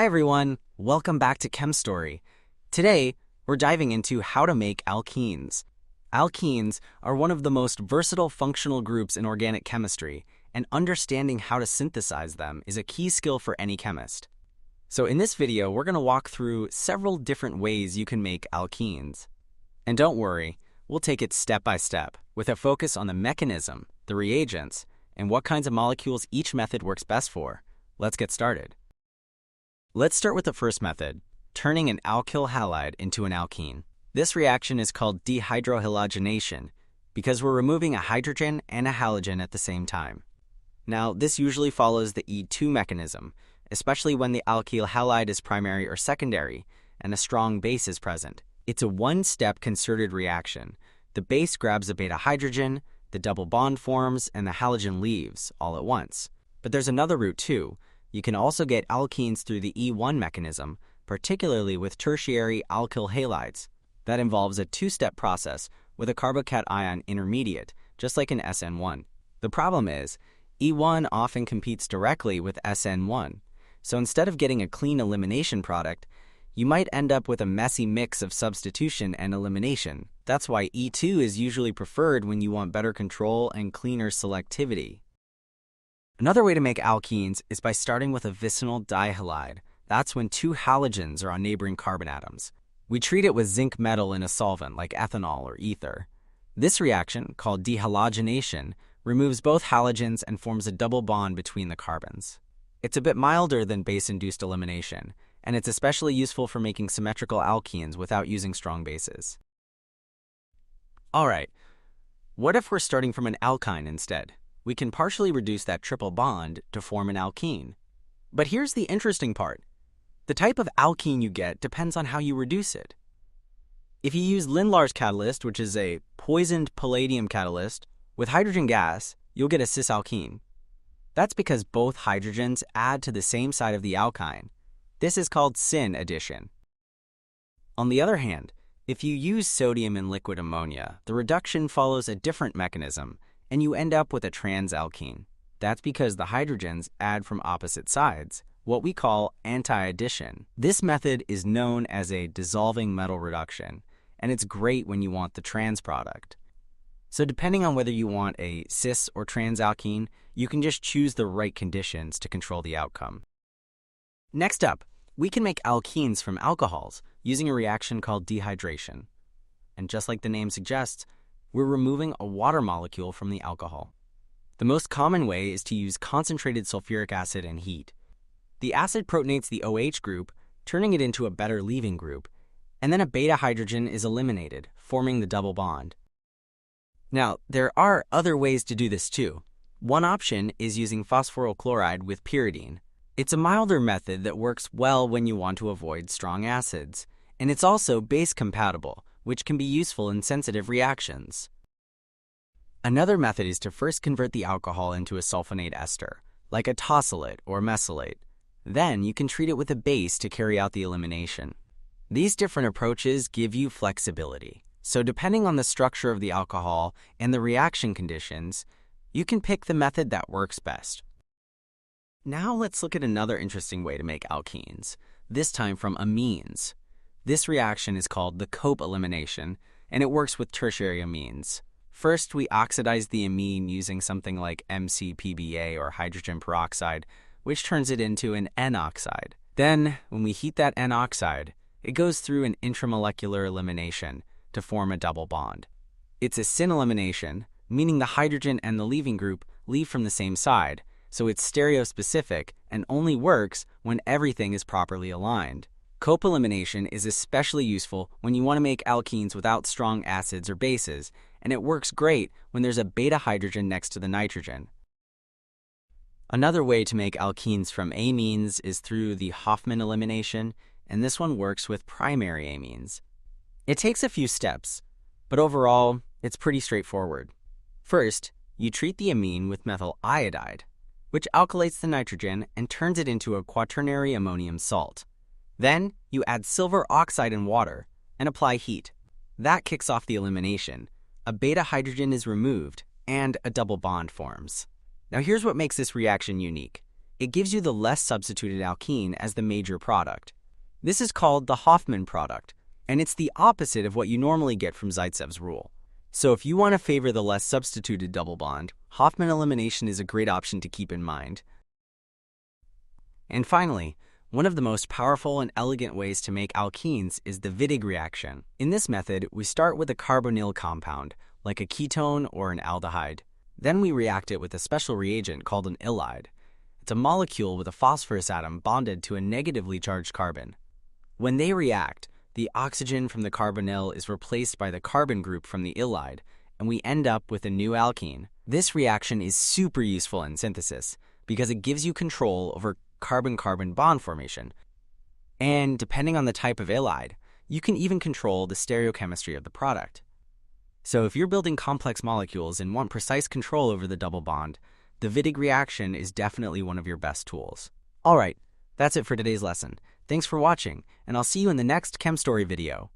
Hi everyone, welcome back to Chem Story. Today, we're diving into how to make alkenes. Alkenes are one of the most versatile functional groups in organic chemistry, and understanding how to synthesize them is a key skill for any chemist. So in this video, we're going to walk through several different ways you can make alkenes. And don't worry, we'll take it step by step, with a focus on the mechanism, the reagents, and what kinds of molecules each method works best for. Let's get started. Let's start with the first method, turning an alkyl halide into an alkene. This reaction is called dihaloalkane because we're removing a hydrogen and a halogen at the same time. Now, this usually follows the E2 mechanism, especially when the alkyl halide is primary or secondary and a strong base is present. It's a one-step concerted reaction. The base grabs a beta hydrogen, the double bond forms, and the halogen leaves all at once. But there's another route too. You can also get alkenes through the E1 mechanism, particularly with tertiary alkyl halides. That involves a two-step process with a carbocation intermediate, just like in SN1. The problem is, E1 often competes directly with SN1, so instead of getting a clean elimination product, you might end up with a messy mix of substitution and elimination. That's why E2 is usually preferred when you want better control and cleaner selectivity. Another way to make alkenes is by starting with a vicinal dihalide. That's when two halogens are on neighboring carbon atoms. We treat it with zinc metal in a solvent like ethanol or ether. This reaction, called dihalogenation, removes both halogens and forms a double bond between the carbons. It's a bit milder than base-induced elimination, and it's especially useful for making symmetrical alkenes without using strong bases. Alright, what if we're starting from an alkyne instead? We can partially reduce that triple bond to form an alkene. But here's the interesting part. The type of alkene you get depends on how you reduce it. If you use Lindlar's catalyst, which is a poisoned palladium catalyst, with hydrogen gas, you'll get a cisalkene. That's because both hydrogens add to the same side of the alkyne. This is called syn addition. On the other hand, if you use sodium in liquid ammonia, the reduction follows a different mechanism, and you end up with a transalkene. That's because the hydrogens add from opposite sides, what we call anti-addition. This method is known as a dissolving metal reduction, and it's great when you want the trans product. So depending on whether you want a cis or transalkene, you can just choose the right conditions to control the outcome. Next up, we can make alkenes from alcohols using a reaction called dehydration. And just like the name suggests, we're removing a water molecule from the alcohol. The most common way is to use concentrated sulfuric acid and heat. The acid protonates the OH group, turning it into a better leaving group, and then a beta hydrogen is eliminated, forming the double bond. Now, there are other ways to do this too. One option is using phosphoryl chloride with pyridine. It's a milder method that works well when you want to avoid strong acids, and it's also base compatible, which can be useful in sensitive reactions. Another method is to first convert the alcohol into a sulfonate ester, like a tosylate or mesylate. Then you can treat it with a base to carry out the elimination. These different approaches give you flexibility, so depending on the structure of the alcohol and the reaction conditions, you can pick the method that works best. Now let's look at another interesting way to make alkenes, this time from amines. This reaction is called the Cope elimination, and it works with tertiary amines. First, we oxidize the amine using something like MCPBA or hydrogen peroxide, which turns it into an N-oxide. Then, when we heat that N-oxide, it goes through an intramolecular elimination to form a double bond. It's a syn elimination, meaning the hydrogen and the leaving group leave from the same side, so it's stereospecific and only works when everything is properly aligned. Cope elimination is especially useful when you want to make alkenes without strong acids or bases, and it works great when there's a beta hydrogen next to the nitrogen. Another way to make alkenes from amines is through the Hofmann elimination, and this one works with primary amines. It takes a few steps, but overall, it's pretty straightforward. First, you treat the amine with methyl iodide, which alkylates the nitrogen and turns it into a quaternary ammonium salt. Then, you add silver oxide and water and apply heat. That kicks off the elimination. A beta hydrogen is removed and a double bond forms. Now here's what makes this reaction unique. it gives you the less substituted alkene as the major product. This is called the Hofmann product, and it's the opposite of what you normally get from Zaitsev's rule. So if you want to favor the less substituted double bond, Hofmann elimination is a great option to keep in mind. And finally, one of the most powerful and elegant ways to make alkenes is the Wittig reaction. In this method, we start with a carbonyl compound, like a ketone or an aldehyde. Then we react it with a special reagent called an ylide. It's a molecule with a phosphorus atom bonded to a negatively charged carbon. When they react, the oxygen from the carbonyl is replaced by the carbon group from the ylide, and we end up with a new alkene. This reaction is super useful in synthesis because it gives you control over carbon-carbon bond formation. And depending on the type of ylide, you can even control the stereochemistry of the product. So if you're building complex molecules and want precise control over the double bond, the Wittig reaction is definitely one of your best tools. Alright, that's it for today's lesson. Thanks for watching, and I'll see you in the next Chem Story video.